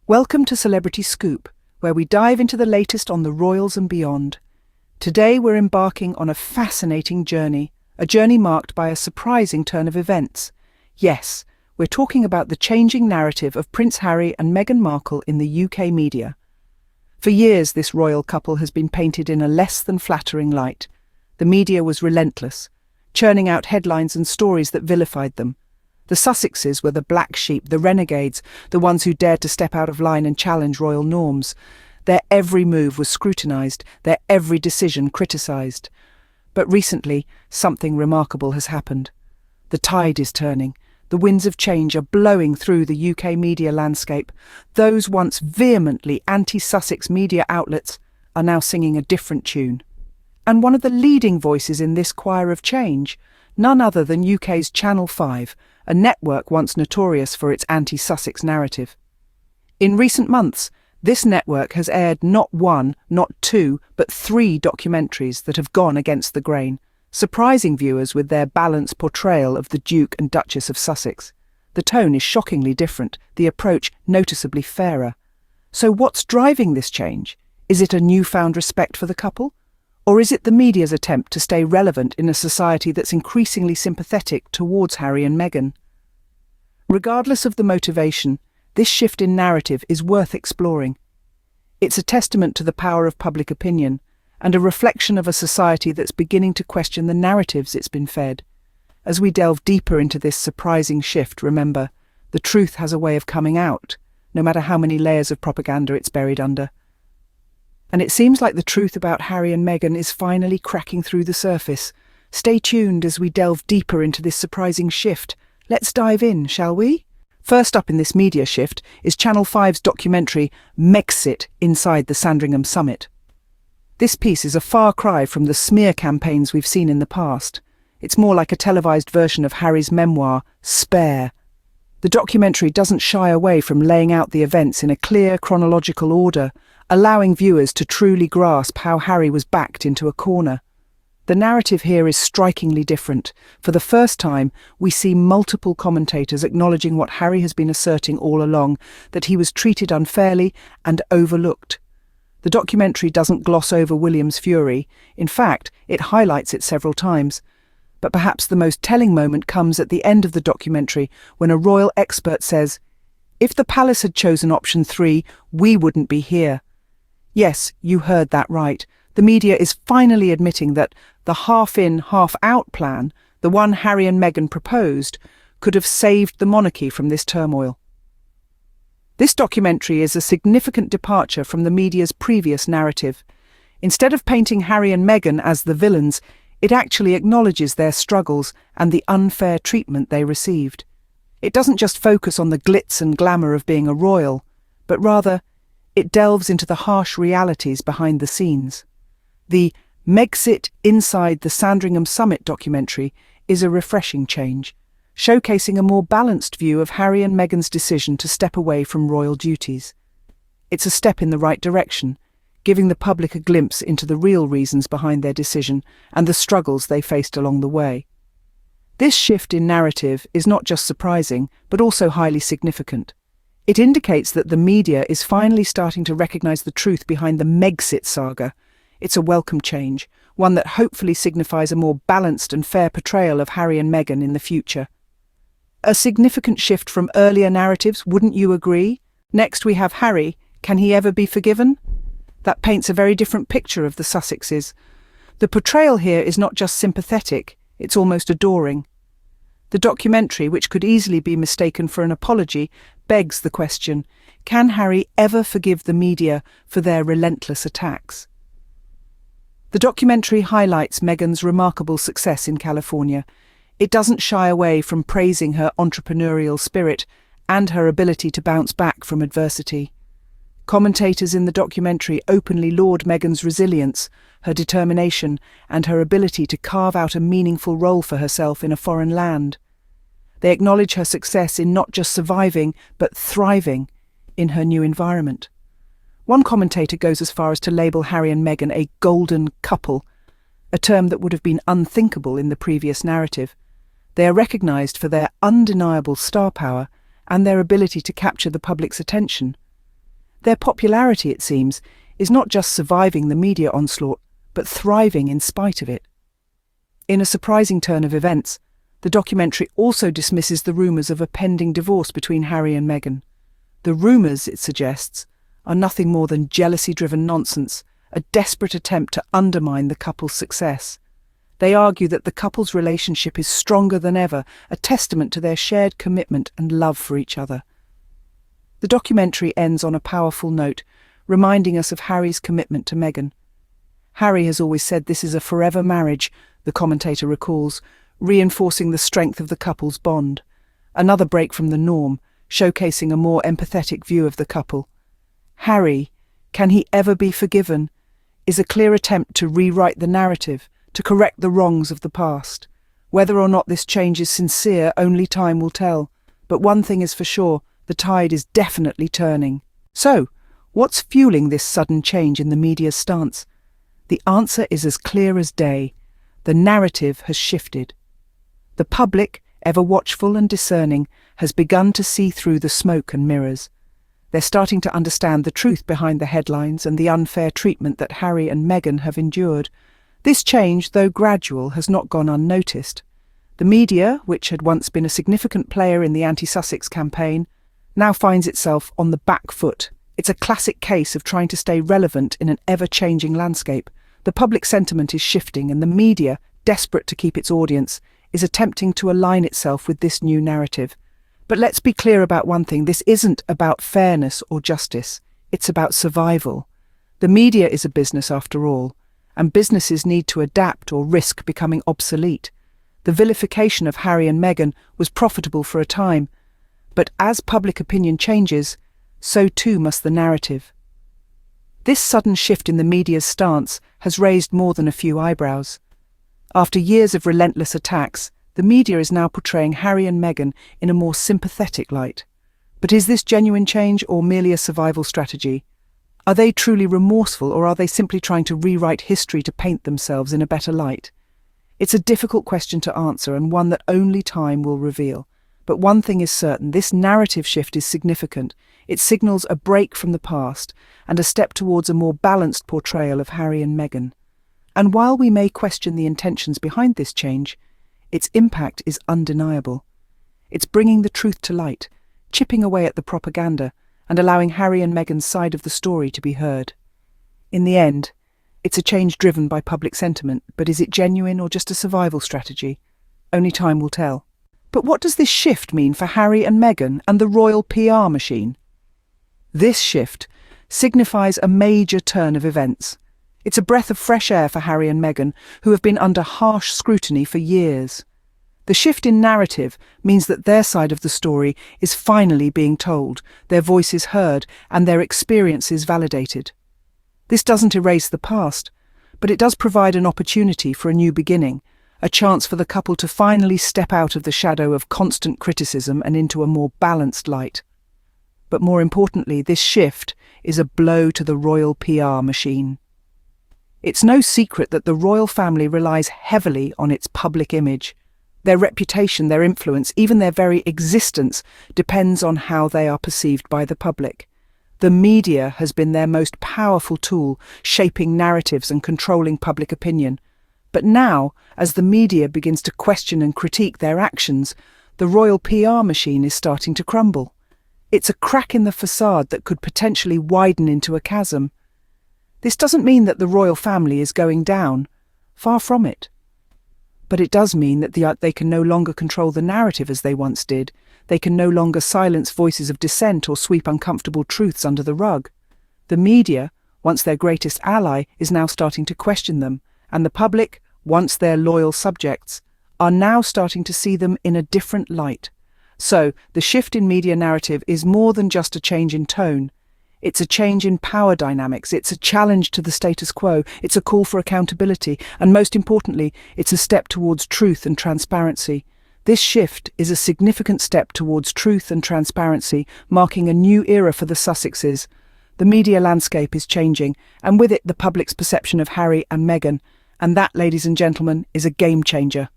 Welcome to Celebrity Scoop, where we dive into the latest on the royals and beyond. Today we're embarking on a fascinating journey, a journey marked by a surprising turn of events. Yes, we're talking about the changing narrative of Prince Harry and Meghan Markle in the UK media. For years, this royal couple has been painted in a less than flattering light. The media was relentless, churning out headlines and stories that vilified them. The Sussexes were the black sheep, the renegades, the ones who dared to step out of line and challenge royal norms. Their every move was scrutinised, their every decision criticised. But recently, something remarkable has happened. The tide is turning. The winds of change are blowing through the UK media landscape. Those once vehemently anti-Sussex media outlets are now singing a different tune. And one of the leading voices in this choir of change, none other than UK's Channel 5, a network once notorious for its anti-Sussex narrative. In recent months, this network has aired not one, not two, but 3 documentaries that have gone against the grain, surprising viewers with their balanced portrayal of the Duke and Duchess of Sussex. The tone is shockingly different, the approach noticeably fairer. So what's driving this change? Is it a newfound respect for the couple? Or is it the media's attempt to stay relevant in a society that's increasingly sympathetic towards Harry and Meghan? Regardless of the motivation, this shift in narrative is worth exploring. It's a testament to the power of public opinion and a reflection of a society that's beginning to question the narratives it's been fed. As we delve deeper into this surprising shift, remember, the truth has a way of coming out, no matter how many layers of propaganda it's buried under. And it seems like the truth about Harry and Meghan is finally cracking through the surface. Stay tuned as we delve deeper into this surprising shift. Let's dive in, shall we? First up in this media shift is Channel 5's documentary Megxit Inside the Sandringham Summit. This piece is a far cry from the smear campaigns we've seen in the past. It's more like a televised version of Harry's memoir, Spare. The documentary doesn't shy away from laying out the events in a clear chronological order, allowing viewers to truly grasp how Harry was backed into a corner. The narrative here is strikingly different. For the first time, we see multiple commentators acknowledging what Harry has been asserting all along, that he was treated unfairly and overlooked. The documentary doesn't gloss over William's fury. In fact, it highlights it several times. But perhaps the most telling moment comes at the end of the documentary, when a royal expert says, "If the palace had chosen option 3, we wouldn't be here." Yes, you heard that right. The media is finally admitting that the half-in, half-out plan, the one Harry and Meghan proposed, could have saved the monarchy from this turmoil. This documentary is a significant departure from the media's previous narrative. Instead of painting Harry and Meghan as the villains, it actually acknowledges their struggles and the unfair treatment they received. It doesn't just focus on the glitz and glamour of being a royal, but rather, it delves into the harsh realities behind the scenes. The Megxit Inside the Sandringham Summit documentary is a refreshing change, showcasing a more balanced view of Harry and Meghan's decision to step away from royal duties. It's a step in the right direction, giving the public a glimpse into the real reasons behind their decision and the struggles they faced along the way. This shift in narrative is not just surprising, but also highly significant. It indicates that the media is finally starting to recognise the truth behind the Megxit saga. It's a welcome change, one that hopefully signifies a more balanced and fair portrayal of Harry and Meghan in the future. A significant shift from earlier narratives, wouldn't you agree? Next we have Harry. Can he ever be forgiven? That paints a very different picture of the Sussexes. The portrayal here is not just sympathetic, it's almost adoring. The documentary, which could easily be mistaken for an apology, begs the question, can Harry ever forgive the media for their relentless attacks? The documentary highlights Meghan's remarkable success in California. It doesn't shy away from praising her entrepreneurial spirit and her ability to bounce back from adversity. Commentators in the documentary openly laud Meghan's resilience, her determination, and her ability to carve out a meaningful role for herself in a foreign land. They acknowledge her success in not just surviving, but thriving in her new environment. One commentator goes as far as to label Harry and Meghan a golden couple, a term that would have been unthinkable in the previous narrative. They are recognised for their undeniable star power and their ability to capture the public's attention. Their popularity, it seems, is not just surviving the media onslaught, but thriving in spite of it. In a surprising turn of events, the documentary also dismisses the rumours of a pending divorce between Harry and Meghan. The rumours, it suggests, are nothing more than jealousy-driven nonsense, a desperate attempt to undermine the couple's success. They argue that the couple's relationship is stronger than ever, a testament to their shared commitment and love for each other. The documentary ends on a powerful note, reminding us of Harry's commitment to Meghan. Harry has always said this is a forever marriage, the commentator recalls, reinforcing the strength of the couple's bond. Another break from the norm, showcasing a more empathetic view of the couple. Harry, can he ever be forgiven, is a clear attempt to rewrite the narrative, to correct the wrongs of the past. Whether or not this change is sincere, only time will tell. But one thing is for sure, the tide is definitely turning. So, what's fueling this sudden change in the media's stance? The answer is as clear as day. The narrative has shifted. The public, ever watchful and discerning, has begun to see through the smoke and mirrors. They're starting to understand the truth behind the headlines and the unfair treatment that Harry and Meghan have endured. This change, though gradual, has not gone unnoticed. The media, which had once been a significant player in the anti-Sussex campaign, now finds itself on the back foot. It's a classic case of trying to stay relevant in an ever-changing landscape. The public sentiment is shifting, and the media, desperate to keep its audience, is attempting to align itself with this new narrative. But let's be clear about one thing, this isn't about fairness or justice, it's about survival. The media is a business after all, and businesses need to adapt or risk becoming obsolete. The vilification of Harry and Meghan was profitable for a time, but as public opinion changes, so too must the narrative. This sudden shift in the media's stance has raised more than a few eyebrows. After years of relentless attacks, the media is now portraying Harry and Meghan in a more sympathetic light. But is this genuine change or merely a survival strategy? Are they truly remorseful, or are they simply trying to rewrite history to paint themselves in a better light? It's a difficult question to answer, and one that only time will reveal. But one thing is certain, this narrative shift is significant. It signals a break from the past and a step towards a more balanced portrayal of Harry and Meghan. And while we may question the intentions behind this change, its impact is undeniable. It's bringing the truth to light, chipping away at the propaganda, and allowing Harry and Meghan's side of the story to be heard. In the end, it's a change driven by public sentiment, but is it genuine or just a survival strategy? Only time will tell. But what does this shift mean for Harry and Meghan and the royal PR machine? This shift signifies a major turn of events. It's a breath of fresh air for Harry and Meghan, who have been under harsh scrutiny for years. The shift in narrative means that their side of the story is finally being told, their voices heard, and their experiences validated. This doesn't erase the past, but it does provide an opportunity for a new beginning, a chance for the couple to finally step out of the shadow of constant criticism and into a more balanced light. But more importantly, this shift is a blow to the royal PR machine. It's no secret that the royal family relies heavily on its public image. Their reputation, their influence, even their very existence depends on how they are perceived by the public. The media has been their most powerful tool, shaping narratives and controlling public opinion. But now, as the media begins to question and critique their actions, the royal PR machine is starting to crumble. It's a crack in the facade that could potentially widen into a chasm. This doesn't mean that the royal family is going down. Far from it. But it does mean that they can no longer control the narrative as they once did. They can no longer silence voices of dissent or sweep uncomfortable truths under the rug. The media, once their greatest ally, is now starting to question them, and the public, once their loyal subjects, are now starting to see them in a different light. So, the shift in media narrative is more than just a change in tone. It's a change in power dynamics, it's a challenge to the status quo, it's a call for accountability, and most importantly, it's a step towards truth and transparency. This shift is a significant step towards truth and transparency, marking a new era for the Sussexes. The media landscape is changing, and with it the public's perception of Harry and Meghan, and that, ladies and gentlemen, is a game changer.